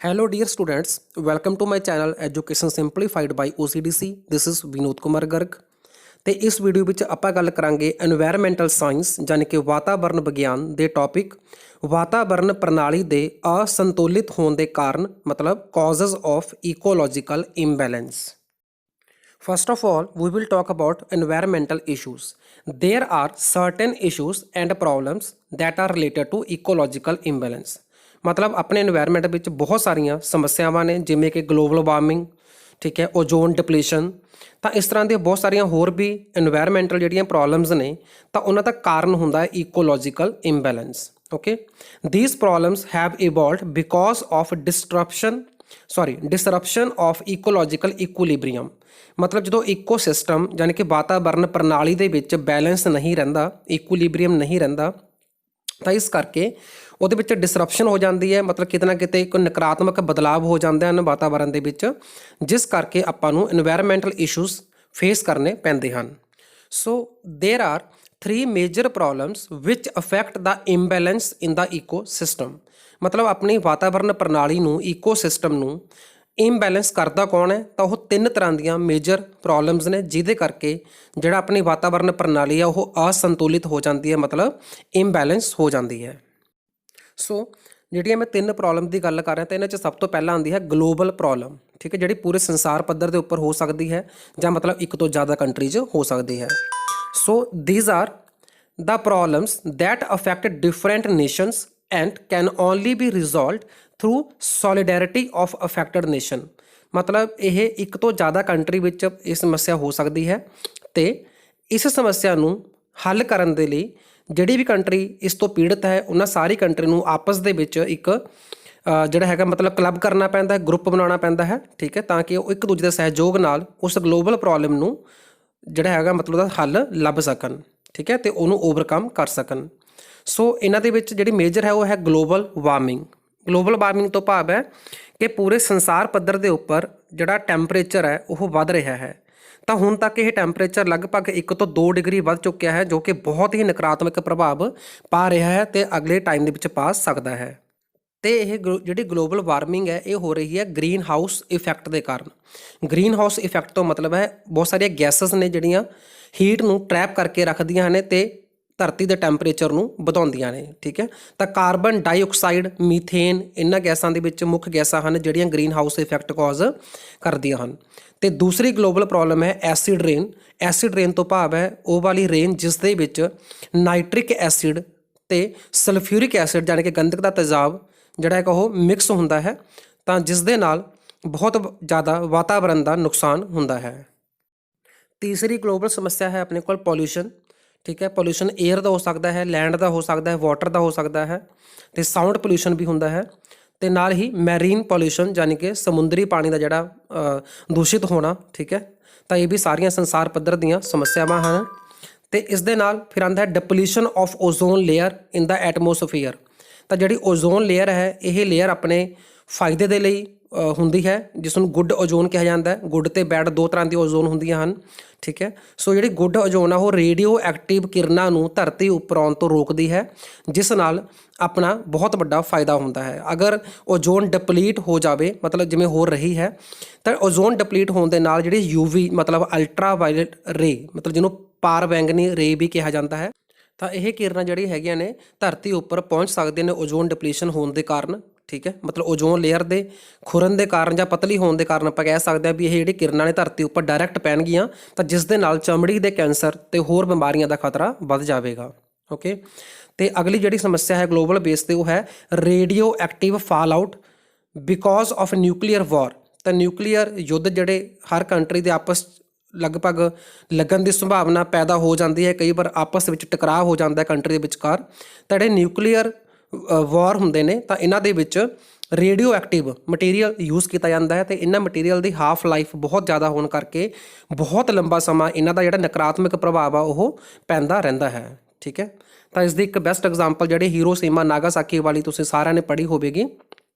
Hello dear students, welcome to my channel Education Simplified by OCDC. This is Vinod Kumar Garg ਤੇ ਇਸ video ਵਿੱਚ ਆਪਾਂ ਗੱਲ ਕਰਾਂਗੇ এনवायरमेंटल ਸਾਇੰਸ ਯਾਨੀ ਕਿ ਵਾਤਾਵਰਣ ਵਿਗਿਆਨ ਦੇ ਟੌਪਿਕ ਵਾਤਾਵਰਣ ਪ੍ਰਣਾਲੀ ਦੇ ਅਸੰਤੁਲਿਤ ਹੋਣ ਦੇ ਕਾਰਨ ਮਤਲਬ causes of ecological imbalance. First of all, we will talk about environmental issues. There are certain issues and problems that are related to ecological imbalance. मतलब अपने एनवायरमेंट ਵਿੱਚ ਬਹੁਤ ਸਾਰੀਆਂ ਸਮੱਸਿਆਵਾਂ ਨੇ ਜਿਵੇਂ ਕਿ ਗਲੋਬਲ ਵਾਰਮਿੰਗ, ਠੀਕ ਹੈ, ਓਜ਼ੋਨ ਡਿਪਲੀਸ਼ਨ, ਤਾਂ ਇਸ ਤਰ੍ਹਾਂ ਦੀਆਂ ਬਹੁਤ ਸਾਰੀਆਂ ਹੋਰ ਵੀ এনवायरमेंटल ਜਿਹੜੀਆਂ ਪ੍ਰੋਬਲਮਸ ਨੇ ਤਾਂ ਉਹਨਾਂ ਦਾ ਕਾਰਨ ਹੁੰਦਾ ਹੈ ecological imbalance. Okay, these problems have evolved because of disruption of ecological equilibrium. मतलब जो इकोसिस्टम यानी कि वातावरण प्रणाली ਦੇ ਵਿੱਚ बैलेंस नहीं रहता, इक्विलिब्रियम नहीं रहता, ਤਾਂ ਇਸ ਕਰਕੇ ਉਹਦੇ ਵਿੱਚ ਡਿਸਰਪਸ਼ਨ ਹੋ ਜਾਂਦੀ ਹੈ. ਮਤਲਬ ਕਿਤੇ ਨਾ ਕਿਤੇ ਇੱਕ ਨਕਾਰਾਤਮਕ ਬਦਲਾਵ ਹੋ ਜਾਂਦੇ ਹਨ ਵਾਤਾਵਰਨ ਦੇ ਵਿੱਚ, ਜਿਸ ਕਰਕੇ ਆਪਾਂ ਨੂੰ এনवायरमेंटल ਇਸ਼ੂਜ਼ ਫੇਸ ਕਰਨੇ ਪੈਂਦੇ ਹਨ. So there are 3 major problems which affect the imbalance in the ecosystem. ਮਤਲਬ ਆਪਣੀ ਵਾਤਾਵਰਨ ਪ੍ਰਣਾਲੀ ਨੂੰ, ਈਕੋਸਿਸਟਮ ਨੂੰ ਇੰਬੈਲੈਂਸ ਕਰਦਾ ਕੌਣ ਹੈ? ਤਾਂ ਉਹ 3 ਤਰ੍ਹਾਂ ਦੀਆਂ ਮੇਜਰ ਪ੍ਰੋਬਲਮਸ ਨੇ ਜਿਹਦੇ ਕਰਕੇ ਜਿਹੜਾ ਆਪਣੀ ਵਾਤਾਵਰਨ ਪ੍ਰਣਾਲੀ ਆ ਉਹ ਅਸੰਤੁਲਿਤ ਹੋ ਜਾਂਦੀ ਹੈ, ਮਤਲਬ ਇੰਬੈਲੈਂਸ ਹੋ ਜਾਂਦੀ ਹੈ. ਸੋ ਜਿਹੜੀਆਂ ਮੈਂ 3 ਪ੍ਰੋਬਲਮ ਦੀ ਗੱਲ ਕਰ ਰਿਹਾ ਤਾਂ ਇਹਨਾਂ 'ਚ ਸਭ ਤੋਂ ਪਹਿਲਾਂ ਆਉਂਦੀ ਹੈ ਗਲੋਬਲ ਪ੍ਰੋਬਲਮ, ਠੀਕ ਹੈ, ਜਿਹੜੀ ਪੂਰੇ ਸੰਸਾਰ ਪੱਧਰ ਦੇ ਉੱਪਰ ਹੋ ਸਕਦੀ ਹੈ ਜਾਂ ਮਤਲਬ ਇੱਕ ਤੋਂ ਜ਼ਿਆਦਾ ਕੰਟਰੀ 'ਚ ਹੋ ਸਕਦੀ ਹੈ. ਸੋ ਥੀਜ਼ R the problems that affect different nations and can only be resolved through solidarity of affected nation. ਮਤਲਬ ਇਹ ਇੱਕ ਤੋਂ ਜ਼ਿਆਦਾ ਕੰਟਰੀ ਵਿੱਚ ਇਹ ਸਮੱਸਿਆ ਹੋ ਸਕਦੀ ਹੈ ਤੇ ਇਸ ਸਮੱਸਿਆ ਨੂੰ ਹੱਲ ਕਰਨ ਦੇ ਲਈ ਜਿਹੜੀ ਵੀ ਕੰਟਰੀ ਇਸ ਤੋਂ ਪੀੜਤ ਹੈ ਉਹਨਾਂ ਸਾਰੀ ਕੰਟਰੀ ਨੂੰ ਆਪਸ ਦੇ ਵਿੱਚ ਇੱਕ ਜਿਹੜਾ ਹੈਗਾ ਮਤਲਬ ਕਲੱਬ ਕਰਨਾ ਪੈਂਦਾ ਹੈ, ਗਰੁੱਪ ਬਣਾਉਣਾ ਪੈਂਦਾ ਹੈ, ਠੀਕ ਹੈ, ਤਾਂ ਕਿ ਉਹ ਇੱਕ ਦੂਜੇ ਦੇ ਸਹਿਯੋਗ ਨਾਲ ਉਸ ਗਲੋਬਲ ਪ੍ਰੋਬਲਮ ਨੂੰ ਜਿਹੜਾ ਹੈਗਾ ਮਤਲਬ ਉਹਦਾ ਹੱਲ ਲੱਭ ਸਕਣ, ਠੀਕ ਹੈ, ਤੇ ਉਹਨੂੰ ਓਵਰਕਮ ਕਰ ਸਕਣ. ਸੋ ਇਹਨਾਂ ਦੇ ਵਿੱਚ ਜਿਹੜੀ ਮੇਜਰ ਹੈ ਉਹ ਹੈ ਗਲੋਬਲ ਵਾਰਮਿੰਗ. ਗਲੋਬਲ ਵਾਰਮਿੰਗ ਤੋਂ ਭਾਵ ਹੈ ਕਿ ਪੂਰੇ ਸੰਸਾਰ ਪੱਧਰ ਦੇ ਉੱਪਰ ਜਿਹੜਾ ਟੈਂਪਰੇਚਰ ਹੈ ਉਹ ਵੱਧ ਰਿਹਾ ਹੈ. ਤਾਂ ਹੁਣ ਤੱਕ ਇਹ ਟੈਂਪਰੇਚਰ ਲਗਭਗ 1 ਤੋਂ 2 ਡਿਗਰੀ ਵੱਧ ਚੁੱਕਿਆ ਹੈ, ਜੋ ਕਿ ਬਹੁਤ ਹੀ ਨਕਾਰਾਤਮਕ ਪ੍ਰਭਾਵ ਪਾ ਰਿਹਾ ਹੈ ਤੇ ਅਗਲੇ ਟਾਈਮ ਦੇ ਵਿੱਚ ਪਾ ਸਕਦਾ ਹੈ. ਤੇ ਇਹ ਜਿਹੜੀ ਗਲੋਬਲ ਵਾਰਮਿੰਗ ਹੈ ਇਹ ਹੋ ਰਹੀ ਹੈ ਗ੍ਰੀਨ ਹਾਊਸ ਇਫੈਕਟ ਦੇ ਕਾਰਨ. ਗ੍ਰੀਨ ਹਾਊਸ ਇਫੈਕਟ ਤੋਂ ਮਤਲਬ ਹੈ ਬਹੁਤ ਸਾਰੀਆਂ ਗੈਸਸ ਨੇ ਜਿਹੜੀਆਂ ਹੀਟ ਨੂੰ ਟਰੈਪ ਕਰਕੇ ਰੱਖਦੀਆਂ ਹਨ ਤੇ ਧਰਤੀ ਦੇ ਟੈਂਪਰੇਚਰ ਨੂੰ ਵਧਾਉਂਦੀਆਂ ਨੇ, ਠੀਕ ਹੈ. ਤਾਂ ਕਾਰਬਨ ਡਾਈਆਕਸਾਈਡ, ਮੀਥੇਨ, ਇਹਨਾਂ ਗੈਸਾਂ ਦੇ ਵਿੱਚ ਮੁੱਖ ਗੈਸਾਂ ਹਨ ਜਿਹੜੀਆਂ ਗ੍ਰੀਨ ਹਾਊਸ ਇਫੈਕਟ ਕਾਜ਼ ਕਰਦੀਆਂ ਹਨ. ਤੇ ਦੂਸਰੀ ਗਲੋਬਲ ਪ੍ਰੋਬਲਮ ਹੈ ਐਸਿਡ ਰੇਨ. ਐਸਿਡ ਰੇਨ ਤੋਂ ਭਾਵ ਹੈ ਉਹ ਵਾਲੀ ਰੇਨ ਜਿਸ ਦੇ ਵਿੱਚ ਨਾਈਟ੍ਰਿਕ ਐਸਿਡ ਤੇ ਸਲਫਿਊਰਿਕ ਐਸਿਡ ਯਾਨੀ ਕਿ ਗੰਧਕ ਦਾ ਤੇਜ਼ਾਬ ਜਿਹੜਾ ਹੈਗਾ ਉਹ ਮਿਕਸ ਹੁੰਦਾ ਹੈ, ਤਾਂ ਜਿਸ ਦੇ ਨਾਲ ਬਹੁਤ ਜ਼ਿਆਦਾ ਵਾਤਾਵਰਨ ਦਾ ਨੁਕਸਾਨ ਹੁੰਦਾ ਹੈ. ਤੀਸਰੀ ਗਲੋਬਲ ਸਮੱਸਿਆ ਹੈ ਆਪਣੇ ਕੋਲ ਪੋਲਿਊਸ਼ਨ, ਠੀਕ ਹੈ. ਪੋਲਿਊਸ਼ਨ ਏਅਰ ਦਾ ਹੋ ਸਕਦਾ ਹੈ, ਲੈਂਡ ਦਾ ਹੋ ਸਕਦਾ ਹੈ, ਵਾਟਰ ਦਾ ਹੋ ਸਕਦਾ ਹੈ, ਤੇ ਸਾਊਂਡ ਪੋਲਿਊਸ਼ਨ ਵੀ ਹੁੰਦਾ ਹੈ, ਤੇ ਨਾਲ ਹੀ ਮੈਰੀਨ ਪੋਲਿਊਸ਼ਨ ਯਾਨੀ ਕਿ ਸਮੁੰਦਰੀ ਪਾਣੀ ਦਾ ਜਿਹੜਾ ਦੂਸ਼ਿਤ ਹੋਣਾ, ਠੀਕ ਹੈ. ਤਾਂ ਇਹ ਵੀ ਸਾਰੀਆਂ ਸੰਸਾਰ ਪੱਧਰ ਦੀਆਂ ਸਮੱਸਿਆਵਾਂ ਹਨ. ਤੇ ਇਸ ਦੇ ਨਾਲ ਫਿਰ ਆਉਂਦਾ ਹੈ depletion of ozone layer in the atmosphere. ਤਾਂ ਜਿਹੜੀ ਓਜ਼ੋਨ ਲੇਅਰ ਹੈ ਇਹ ਲੇਅਰ ਆਪਣੇ ਫਾਇਦੇ ਦੇ ਲਈ ਹੁੰਦੀ ਹੈ, ਜਿਸ ਨੂੰ ਗੁੱਡ ਓਜ਼ੋਨ ਕਿਹਾ ਜਾਂਦਾ ਹੈ. ਗੁੱਡ ਤੇ ਬੈਡ 2 ਤਰ੍ਹਾਂ ਦੀ ਓਜ਼ੋਨ ਹੁੰਦੀਆਂ ਹਨ, ਠੀਕ ਹੈ. ਸੋ ਜਿਹੜੀ ਗੁੱਡ ਓਜ਼ੋਨ ਆ ਉਹ ਰੇਡੀਓ ਐਕਟਿਵ ਕਿਰਨਾਂ ਨੂੰ ਧਰਤੀ ਉੱਪਰ ਆਉਣ ਤੋਂ ਰੋਕਦੀ ਹੈ, ਜਿਸ ਨਾਲ ਆਪਣਾ ਬਹੁਤ ਵੱਡਾ ਫਾਇਦਾ ਹੁੰਦਾ ਹੈ. ਅਗਰ ਓਜ਼ੋਨ ਡਿਪਲੀਟ ਹੋ ਜਾਵੇ, ਮਤਲਬ ਜਿਵੇਂ ਹੋ ਰਹੀ ਹੈ, ਤਾਂ ਓਜ਼ੋਨ ਡਿਪਲੀਟ ਹੋਣ ਦੇ ਨਾਲ ਜਿਹੜੀ UV ਮਤਲਬ ਅਲਟਰਾ ਵਾਇਲਟ ਰੇ, ਮਤਲਬ ਜਿਹਨੂੰ ਪਾਰ ਬੈਂਗਨੀ ਰੇ ਵੀ ਕਿਹਾ ਜਾਂਦਾ ਹੈ, ਤਾਂ ਇਹ ਕਿਰਨਾਂ ਜਿਹੜੀਆਂ ਹੈਗੀਆਂ ਨੇ ਧਰਤੀ ਉੱਪਰ ਪਹੁੰਚ ਸਕਦੀਆਂ ਨੇ ਓਜ਼ੋਨ ਡਿਪਲੀਸ਼ਨ ਹੋਣ ਦੇ ਕਾਰਨ, ਠੀਕ ਹੈ. ਮਤਲਬ ਓਜ਼ੋਨ ਲੇਅਰ ਦੇ ਖੁਰਨ ਦੇ ਕਾਰਨ ਜਾਂ ਪਤਲੀ ਹੋਣ ਦੇ ਕਾਰਨ ਆਪਾਂ ਕਹਿ ਸਕਦੇ ਹਾਂ ਵੀ ਇਹ ਜਿਹੜੀ ਕਿਰਨਾਂ ਨੇ ਧਰਤੀ ਉੱਪਰ ਡਾਇਰੈਕਟ ਪੈਣਗੀਆਂ, ਤਾਂ ਜਿਸ ਦੇ ਨਾਲ ਚਮੜੀ ਦੇ ਕੈਂਸਰ ਤੇ ਹੋਰ ਬਿਮਾਰੀਆਂ ਦਾ ਖਤਰਾ ਵੱਧ ਜਾਵੇਗਾ. ਓਕੇ, ਤੇ ਅਗਲੀ ਜਿਹੜੀ ਸਮੱਸਿਆ ਹੈ ਗਲੋਬਲ ਬੇਸ ਤੇ ਉਹ ਹੈ radioactive fallout because of nuclear war. ਤਾਂ ਨਿਊਕਲੀਅਰ ਯੁੱਧ ਜਿਹੜੇ ਹਰ ਕੰਟਰੀ ਦੇ ਆਪਸ ਲਗਭਗ ਲੱਗਣ ਦੀ ਸੰਭਾਵਨਾ ਪੈਦਾ ਹੋ ਜਾਂਦੀ ਹੈ, ਕਈ ਵਾਰ ਆਪਸ ਵਿੱਚ ਟਕਰਾਅ ਹੋ ਜਾਂਦਾ ਕੰਟਰੀ ਦੇ ਵਿਚਕਾਰ. ਤਾਂ ਜਿਹੜੇ ਨਿਊਕਲੀਅਰ ਵਾਰ ਹੁੰਦੇ ਨੇ ਤਾਂ ਇਹਨਾਂ ਦੇ ਵਿੱਚ ਰੇਡੀਓ ਐਕਟਿਵ ਮਟੀਰੀਅਲ ਯੂਜ਼ ਕੀਤਾ ਜਾਂਦਾ ਹੈ, ਤੇ ਇਹਨਾਂ ਮਟੀਰੀਅਲ ਦੀ ਹਾਫ ਲਾਈਫ ਬਹੁਤ ਜ਼ਿਆਦਾ ਹੋਣ ਕਰਕੇ ਬਹੁਤ ਲੰਬਾ ਸਮਾਂ ਇਹਨਾਂ ਦਾ ਜਿਹੜਾ ਨਕਾਰਾਤਮਕ ਪ੍ਰਭਾਵ ਆ ਉਹ ਪੈਂਦਾ ਰਹਿੰਦਾ ਹੈ, ਠੀਕ ਹੈ. ਤਾਂ ਇਸ ਦੀ ਇੱਕ ਬੈਸਟ ਐਗਜ਼ਾਮਪਲ ਜਿਹੜੀ ਹੀਰੋਸ਼ੀਮਾ ਨਾਗਾਸਾਕੀ ਵਾਲੀ ਤੁਸੀਂ ਸਾਰਿਆਂ ਨੇ ਪੜ੍ਹੀ ਹੋਵੇਗੀ,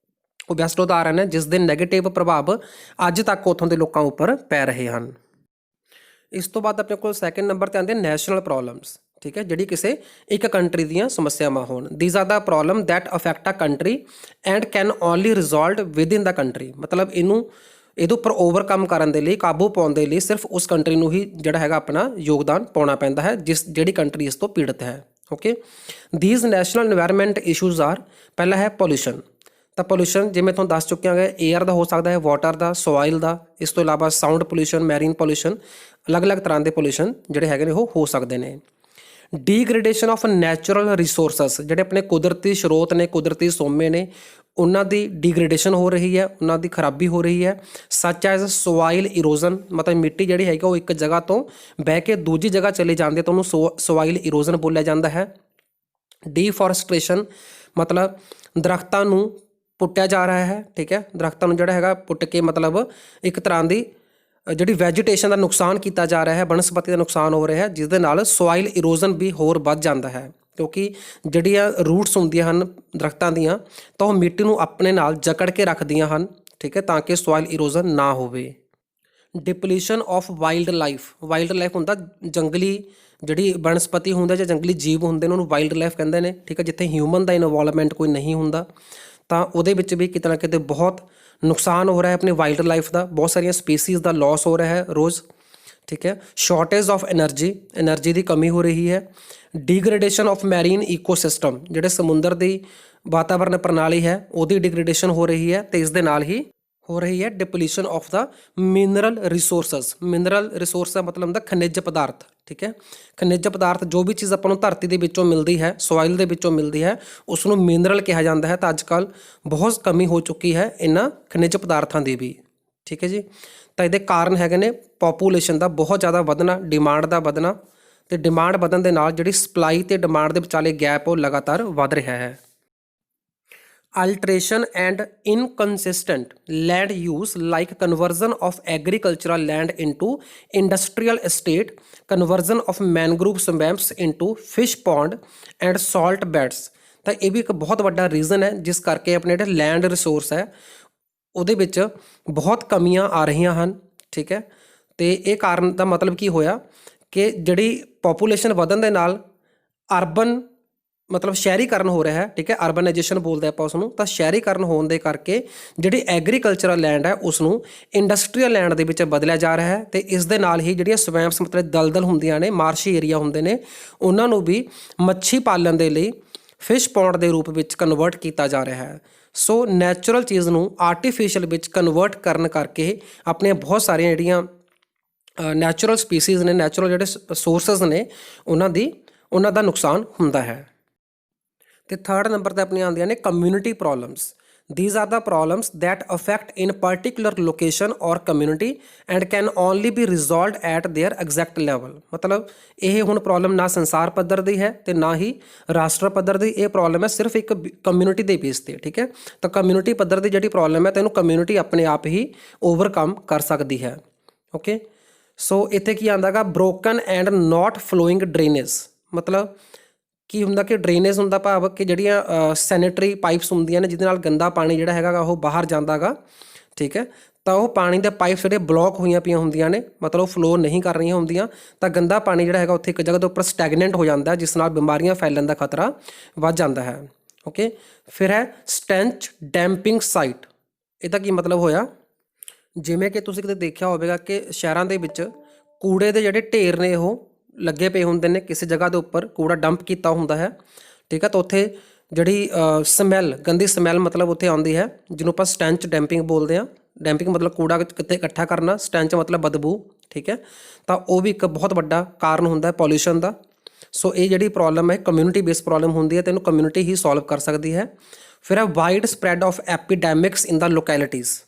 ਉਹ ਬੈਸਟ ਉਦਾਹਰਨ ਹੈ ਜਿਸ ਦੇ ਨੈਗੇਟਿਵ ਪ੍ਰਭਾਵ ਅੱਜ ਤੱਕ ਉੱਥੋਂ ਦੇ ਲੋਕਾਂ ਉੱਪਰ ਪੈ ਰਹੇ ਹਨ. ਇਸ ਤੋਂ ਬਾਅਦ ਆਪਣੇ ਕੋਲ ਸੈਕਿੰਡ ਨੰਬਰ 'ਤੇ ਆਉਂਦੇ ਨੈਸ਼ਨਲ ਪ੍ਰੋਬਲਮਸ, ठीक है, ਜਿਹੜੀ ਕਿਸੇ ਇੱਕ ਕੰਟਰੀ ਦੀਆਂ ਸਮੱਸਿਆਵਾਂ ਹੋਣ। these are the problem that affect a country and can only resolved within the country। ਮਤਲਬ ਇਹਦੇ ਉੱਪਰ ਓਵਰਕਮ ਕਰਨ ਦੇ ਲਈ, ਕਾਬੂ ਪਾਉਣ ਦੇ ਲਈ ਸਿਰਫ ਉਸ ਕੰਟਰੀ ਨੂੰ ਹੀ ਜਿਹੜਾ ਹੈਗਾ ਆਪਣਾ ਯੋਗਦਾਨ ਪਾਉਣਾ ਪੈਂਦਾ ਹੈ ਜਿਹੜੀ ਕੰਟਰੀ ਇਸ ਤੋਂ ਪੀੜਤ ਹੈ। Okay, these national environment issues are, ਪਹਿਲਾ ਹੈ ਪੋਲਿਊਸ਼ਨ। ਤਾਂ ਪੋਲਿਊਸ਼ਨ ਜਿਵੇਂ ਤੁਹਾਨੂੰ ਦੱਸ ਚੁੱਕਿਆ ਹਾਂ, ਏਅਰ ਦਾ ਹੋ ਸਕਦਾ ਹੈ, ਵਾਟਰ ਦਾ, ਸੋਇਲ ਦਾ, ਇਸ ਤੋਂ ਇਲਾਵਾ ਸਾਊਂਡ ਪੋਲਿਊਸ਼ਨ, ਮੈਰੀਨ ਪੋਲਿਊਸ਼ਨ, ਅਲੱਗ-ਅਲੱਗ ਤਰ੍ਹਾਂ ਦੇ ਪੋਲਿਊਸ਼ਨ ਜਿਹੜੇ ਹੈਗੇ ਨੇ ਉਹ ਹੋ ਸਕਦੇ ਨੇ। ਡੀਗ੍ਰੇਡੇਸ਼ਨ ਆਫ ਨੈਚੁਰਲ ਰਿਸੋਰਸਸ, ਜਿਹੜੇ ਆਪਣੇ ਕੁਦਰਤੀ ਸਰੋਤ ਨੇ, ਕੁਦਰਤੀ ਸੋਮੇ ਨੇ, ਉਹਨਾਂ ਦੀ ਡੀਗ੍ਰੇਡੇਸ਼ਨ ਹੋ ਰਹੀ ਹੈ, ਉਹਨਾਂ ਦੀ ਖਰਾਬੀ ਹੋ ਰਹੀ ਹੈ। ਸੱਚ ਐਜ਼ ਸੋਇਲ ਇਰੋਜ਼ਨ, ਮਤਲਬ ਮਿੱਟੀ ਜਿਹੜੀ ਹੈਗੀ ਉਹ ਇੱਕ ਜਗ੍ਹਾ ਤੋਂ ਬਹਿ ਕੇ ਦੂਜੀ ਜਗ੍ਹਾ ਚਲੇ ਜਾਂਦੇ ਤਾਂ ਉਹਨੂੰ ਸੋਇਲ ਇਰੋਜ਼ਨ ਬੋਲਿਆ ਜਾਂਦਾ ਹੈ। ਡੀਫੋਰੈਸਟ੍ਰੇਸ਼ਨ, ਮਤਲਬ ਦਰਖਤਾਂ ਨੂੰ ਪੁੱਟਿਆ ਜਾ ਰਿਹਾ ਹੈ। ਠੀਕ ਹੈ, ਦਰਖਤਾਂ ਨੂੰ ਜਿਹੜਾ ਹੈਗਾ ਪੁੱਟ ਕੇ ਮਤਲਬ ਇੱਕ ਤਰ੍ਹਾਂ ਦੀ ਜਿਹੜੀ ਵੈਜੀਟੇਸ਼ਨ ਦਾ ਨੁਕਸਾਨ ਕੀਤਾ ਜਾ ਰਿਹਾ ਹੈ, ਬਨਸਪਤੀ ਦਾ ਨੁਕਸਾਨ ਹੋ ਰਿਹਾ ਹੈ, ਜਿਸ ਦੇ ਨਾਲ ਸੋਇਲ ਇਰੋਜ਼ਨ ਵੀ ਹੋਰ ਵੱਧ ਜਾਂਦਾ ਹੈ। ਕਿਉਂਕਿ ਜਿਹੜੀਆਂ ਰੂਟਸ ਹੁੰਦੀਆਂ ਹਨ ਦਰਖਤਾਂ ਦੀਆਂ, ਤਾਂ ਉਹ ਮਿੱਟੀ ਨੂੰ ਆਪਣੇ ਨਾਲ ਜਕੜ ਕੇ ਰੱਖਦੀਆਂ ਹਨ। ਠੀਕ ਹੈ, ਤਾਂ ਕਿ ਸੋਇਲ ਇਰੋਜ਼ਨ ਨਾ ਹੋਵੇ। Depletion of wildlife, wildlife ਹੁੰਦਾ ਜੰਗਲੀ ਜਿਹੜੀ ਬਨਸਪਤੀ ਹੁੰਦਾ ਜਾਂ ਜੰਗਲੀ ਜੀਵ ਹੁੰਦੇ ਨੇ, ਉਹਨੂੰ ਵਾਈਲਡ ਲਾਈਫ ਕਹਿੰਦੇ ਨੇ। ਠੀਕ ਹੈ, ਜਿੱਥੇ ਹਿਊਮਨ ਦਾ ਇਨਵੋਲਵਮੈਂਟ ਕੋਈ ਨਹੀਂ ਹੁੰਦਾ ਤਾਂ ਉਹਦੇ ਵਿੱਚ ਵੀ ਕਿਤੇ ਨਾ ਕਿਤੇ ਬਹੁਤ ਨੁਕਸਾਨ ਹੋ ਰਿਹਾ ਹੈ ਆਪਣੀ ਵਾਈਲਡ ਲਾਈਫ ਦਾ। ਬਹੁਤ ਸਾਰੀਆਂ ਸਪੀਸੀਜ਼ ਦਾ ਲੋਸ ਹੋ ਰਿਹਾ ਹੈ ਰੋਜ਼। ਠੀਕ ਹੈ, ਸ਼ਾਰਟੇਜ ਆਫ ਐਨਰਜੀ ਦੀ ਕਮੀ ਹੋ ਰਹੀ ਹੈ। ਡੀਗ੍ਰੇਡੇਸ਼ਨ ਆਫ ਮੈਰੀਨ ਈਕੋਸਿਸਟਮ, ਜਿਹੜੇ ਸਮੁੰਦਰ ਦੀ ਵਾਤਾਵਰਨ ਪ੍ਰਣਾਲੀ ਹੈ ਉਹਦੀ ਡਿਗ੍ਰੇਡੇਸ਼ਨ ਹੋ ਰਹੀ ਹੈ, ਅਤੇ ਇਸ ਦੇ ਨਾਲ ਹੀ ਹੋ ਰਹੀ ਹੈ depletion of the mineral resources. Mineral resource ਦਾ ਮਤਲਬ ਹੁੰਦਾ ਖਣਿਜ ਪਦਾਰਥ। ਠੀਕ ਹੈ, ਖਣਿਜ ਪਦਾਰਥ ਜੋ ਵੀ ਚੀਜ਼ ਆਪਾਂ ਨੂੰ ਧਰਤੀ ਦੇ ਵਿੱਚੋਂ ਮਿਲਦੀ ਹੈ, ਸੋਇਲ ਦੇ ਵਿੱਚੋਂ ਮਿਲਦੀ ਹੈ, ਉਸ ਨੂੰ ਮਿਨਰਲ ਕਿਹਾ ਜਾਂਦਾ ਹੈ। ਤਾਂ ਅੱਜ ਕੱਲ੍ਹ ਬਹੁਤ ਕਮੀ ਹੋ ਚੁੱਕੀ ਹੈ ਇਹਨਾਂ ਖਣਿਜ ਪਦਾਰਥਾਂ ਦੀ ਵੀ। ਠੀਕ ਹੈ ਜੀ, ਤਾਂ ਇਹਦੇ ਕਾਰਨ ਹੈਗੇ ਨੇ ਪੋਪੂਲੇਸ਼ਨ ਦਾ ਬਹੁਤ ਜ਼ਿਆਦਾ ਵਧਣਾ, ਡਿਮਾਂਡ ਦਾ ਵਧਣਾ, ਅਤੇ ਡਿਮਾਂਡ ਵਧਣ ਦੇ ਨਾਲ ਜਿਹੜੀ ਸਪਲਾਈ ਅਤੇ ਡਿਮਾਂਡ ਦੇ ਵਿਚਾਲੇ ਗੈਪ ਉਹ ਲਗਾਤਾਰ ਵੱਧ ਰਿਹਾ ਹੈ। Alteration and inconsistent land use like conversion of agricultural land into industrial estate, conversion of mangrove swamps into fish pond and salt beds। ਤਾਂ ਇਹ ਵੀ ਇੱਕ ਬਹੁਤ ਵੱਡਾ ਰੀਜ਼ਨ ਹੈ ਜਿਸ ਕਰਕੇ ਆਪਣੇ ਜਿਹੜੇ ਲੈਂਡ ਰਿਸੋਰਸ ਹੈ ਉਹਦੇ ਵਿੱਚ ਬਹੁਤ ਕਮੀਆਂ ਆ ਰਹੀਆਂ ਹਨ। ਠੀਕ ਹੈ, ਅਤੇ ਇਹ ਕਾਰਨ ਦਾ ਮਤਲਬ ਕੀ ਹੋਇਆ ਕਿ ਜਿਹੜੀ ਪੋਪੂਲੇਸ਼ਨ ਵਧਣ ਦੇ ਨਾਲ ਅਰਬਨ ਮਤਲਬ ਸ਼ਹਿਰੀਕਰਨ ਹੋ ਰਿਹਾ ਹੈ। ਠੀਕ ਹੈ, ਅਰਬਨਾਈਜੇਸ਼ਨ ਬੋਲਦੇ ਆਪਾਂ ਉਸ ਨੂੰ। ਤਾਂ ਸ਼ਹਿਰੀਕਰਨ ਹੋਣ ਦੇ ਕਰਕੇ ਜਿਹੜੀ ਐਗਰੀਕਲਚਰਲ ਲੈਂਡ ਹੈ ਉਸ ਨੂੰ ਇੰਡਸਟਰੀਅਲ ਲੈਂਡ ਦੇ ਵਿੱਚ ਬਦਲਿਆ ਜਾ ਰਿਹਾ ਹੈ, ਅਤੇ ਇਸ ਦੇ ਨਾਲ ਹੀ ਜਿਹੜੀਆਂ ਸਵੈਂਪਸ ਮਤਲਬ ਦਲਦਲ ਹੁੰਦੀਆਂ ਨੇ, ਮਾਰਸ਼ੀ ਏਰੀਆ ਹੁੰਦੇ ਨੇ, ਉਹਨਾਂ ਨੂੰ ਵੀ ਮੱਛੀ ਪਾਲਣ ਦੇ ਲਈ ਫਿਸ਼ ਪੌਂਡ ਦੇ ਰੂਪ ਵਿੱਚ ਕਨਵਰਟ ਕੀਤਾ ਜਾ ਰਿਹਾ ਹੈ। ਸੋ ਨੈਚੁਰਲ ਚੀਜ਼ ਨੂੰ ਆਰਟੀਫਿਸ਼ੀਅਲ ਵਿੱਚ ਕਨਵਰਟ ਕਰਨ ਕਰਕੇ ਆਪਣੀਆਂ ਬਹੁਤ ਸਾਰੀਆਂ ਜਿਹੜੀਆਂ ਨੈਚੁਰਲ ਸਪੀਸੀਜ਼ ਨੇ, ਨੈਚੁਰਲ ਜਿਹੜੇ ਸੋਰਸਸ ਨੇ, ਉਹਨਾਂ ਦਾ ਨੁਕਸਾਨ ਹੁੰਦਾ ਹੈ। ਅਤੇ ਥਰਡ ਨੰਬਰ 'ਤੇ ਆਪਣੀਆਂ ਆਉਂਦੀਆਂ ਨੇ community problems. these are the problems that affect in particular location or community and can only be resolved at their exact level। ਮਤਲਬ ਇਹ ਹੁਣ ਪ੍ਰੋਬਲਮ ਨਾ ਸੰਸਾਰ ਪੱਧਰ ਦੀ ਹੈ ਅਤੇ ਨਾ ਹੀ ਰਾਸ਼ਟਰ ਪੱਧਰ ਦੀ। ਇਹ ਪ੍ਰੋਬਲਮ ਹੈ ਸਿਰਫ ਇੱਕ ਕਮਿਊਨਿਟੀ ਦੇ ਬੇਸ 'ਤੇ। ਠੀਕ ਹੈ, ਤਾਂ ਕਮਿਊਨਿਟੀ ਪੱਧਰ ਦੀ ਜਿਹੜੀ ਪ੍ਰੋਬਲਮ ਹੈ ਤਾਂ ਇਹਨੂੰ ਕਮਿਊਨਿਟੀ ਆਪਣੇ ਆਪ ਹੀ ਓਵਰਕਮ ਕਰ ਸਕਦੀ ਹੈ। ਓਕੇ, ਸੋ ਇੱਥੇ ਕੀ ਆਉਂਦਾ ਗਾ, broken and not flowing drainage. ਮਤਲਬ ਕੀ ਹੁੰਦਾ ਕਿ ਡਰੇਨੇਜ ਹੁੰਦਾ ਭਾਵ ਕਿ ਜਿਹੜੀਆਂ ਸੈਨੇਟਰੀ ਪਾਈਪਸ ਹੁੰਦੀਆਂ ਨੇ ਜਿਹਦੇ ਨਾਲ ਗੰਦਾ ਪਾਣੀ ਜਿਹੜਾ ਹੈਗਾ ਉਹ ਬਾਹਰ ਜਾਂਦਾ ਗਾ। ਠੀਕ ਹੈ, ਤਾਂ ਉਹ ਪਾਣੀ ਦੇ ਪਾਈਪਸ ਜਿਹੜੇ ਬਲੋਕ ਹੋਈਆਂ ਪਈਆਂ ਹੁੰਦੀਆਂ ਨੇ, ਮਤਲਬ ਫਲੋ ਨਹੀਂ ਕਰ ਰਹੀਆਂ ਹੁੰਦੀਆਂ, ਤਾਂ ਗੰਦਾ ਪਾਣੀ ਜਿਹੜਾ ਹੈਗਾ ਉੱਥੇ ਇੱਕ ਜਗ੍ਹਾ ਦੇ ਉੱਪਰ ਸਟੈਗਨੈਂਟ ਹੋ ਜਾਂਦਾ, ਜਿਸ ਨਾਲ ਬਿਮਾਰੀਆਂ ਫੈਲਣ ਦਾ ਖਤਰਾ ਵੱਧ ਜਾਂਦਾ ਹੈ। ਓਕੇ, ਫਿਰ ਹੈ ਸਟੈਂਚ ਡੈਂਪਿੰਗ ਸਾਈਟ। ਇਹਦਾ ਕੀ ਮਤਲਬ ਹੋਇਆ, ਜਿਵੇਂ ਕਿ ਤੁਸੀਂ ਕਿਤੇ ਦੇਖਿਆ ਹੋਵੇਗਾ ਕਿ ਸ਼ਹਿਰਾਂ ਦੇ ਵਿੱਚ ਕੂੜੇ ਦੇ ਜਿਹੜੇ ਢੇਰ ਨੇ ਉਹ ਲੱਗੇ ਪਏ ਹੁੰਦੇ ਨੇ, ਕਿਸੇ ਜਗ੍ਹਾ ਦੇ ਉੱਪਰ ਕੂੜਾ ਡੰਪ ਕੀਤਾ ਹੁੰਦਾ ਹੈ। ਠੀਕ ਹੈ, ਤਾਂ ਉੱਥੇ ਜਿਹੜੀ ਸਮੈਲ, ਗੰਦੀ ਸਮੈਲ ਮਤਲਬ ਉੱਥੇ ਆਉਂਦੀ ਹੈ, ਜਿਹਨੂੰ ਆਪਾਂ ਸਟੈਂਚ ਡੈਂਪਿੰਗ ਬੋਲਦੇ ਹਾਂ। ਡੈਂਪਿੰਗ ਮਤਲਬ ਕੂੜਾ ਕਿਤੇ ਇਕੱਠਾ ਕਰਨਾ, ਸਟੈਂਚ ਮਤਲਬ ਬਦਬੂ। ਠੀਕ ਹੈ, ਤਾਂ ਉਹ ਵੀ ਇੱਕ ਬਹੁਤ ਵੱਡਾ ਕਾਰਨ ਹੁੰਦਾ ਹੈ ਪੋਲਿਊਸ਼ਨ ਦਾ। ਸੋ ਇਹ ਜਿਹੜੀ ਪ੍ਰੋਬਲਮ ਹੈ ਕਮਿਊਨਿਟੀ ਬੇਸ ਪ੍ਰੋਬਲਮ ਹੁੰਦੀ ਹੈ, ਅਤੇ ਇਹਨੂੰ ਕਮਿਊਨਿਟੀ ਹੀ ਸੋਲਵ ਕਰ ਸਕਦੀ ਹੈ। ਫਿਰ ਹੈ wide spread of epidemics in the localities.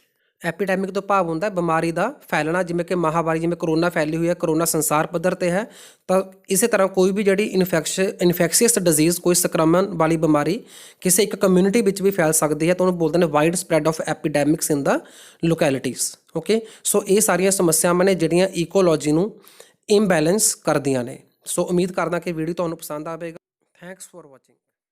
Epidemic ਤੋਂ ਭਾਵ ਹੁੰਦਾ ਬਿਮਾਰੀ ਦਾ ਫੈਲਣਾ, ਜਿਵੇਂ ਕਿ ਮਹਾਂਮਾਰੀ, ਜਿਵੇਂ ਕਰੋਨਾ ਫੈਲੀ ਹੋਈ ਹੈ, ਕਰੋਨਾ ਸੰਸਾਰ ਪੱਧਰ 'ਤੇ ਹੈ। ਤਾਂ ਇਸੇ ਤਰ੍ਹਾਂ ਕੋਈ ਵੀ ਜਿਹੜੀ ਇਨਫੈਕਸ਼ੀਅਸ ਡਿਜ਼ੀਜ਼, ਕੋਈ ਸੰਕਰਮਣ ਵਾਲੀ ਬਿਮਾਰੀ ਕਿਸੇ ਇੱਕ ਕਮਿਊਨਿਟੀ ਵਿੱਚ ਵੀ ਫੈਲ ਸਕਦੀ ਹੈ, ਤਾਂ ਉਹਨੂੰ ਬੋਲਦੇ ਨੇ wide spread of epidemics in the localities. Okay, so ਇਹ ਸਾਰੀਆਂ ਸਮੱਸਿਆਵਾਂ ਨੇ ਜਿਹੜੀਆਂ ਈਕੋਲੋਜੀ ਨੂੰ ਇੰਬੈਲੈਂਸ ਕਰਦੀਆਂ ਨੇ। ਸੋ ਉਮੀਦ ਕਰਦਾ ਕਿ ਵੀਡੀਓ ਤੁਹਾਨੂੰ ਪਸੰਦ ਆਵੇਗਾ। Thanks for watching.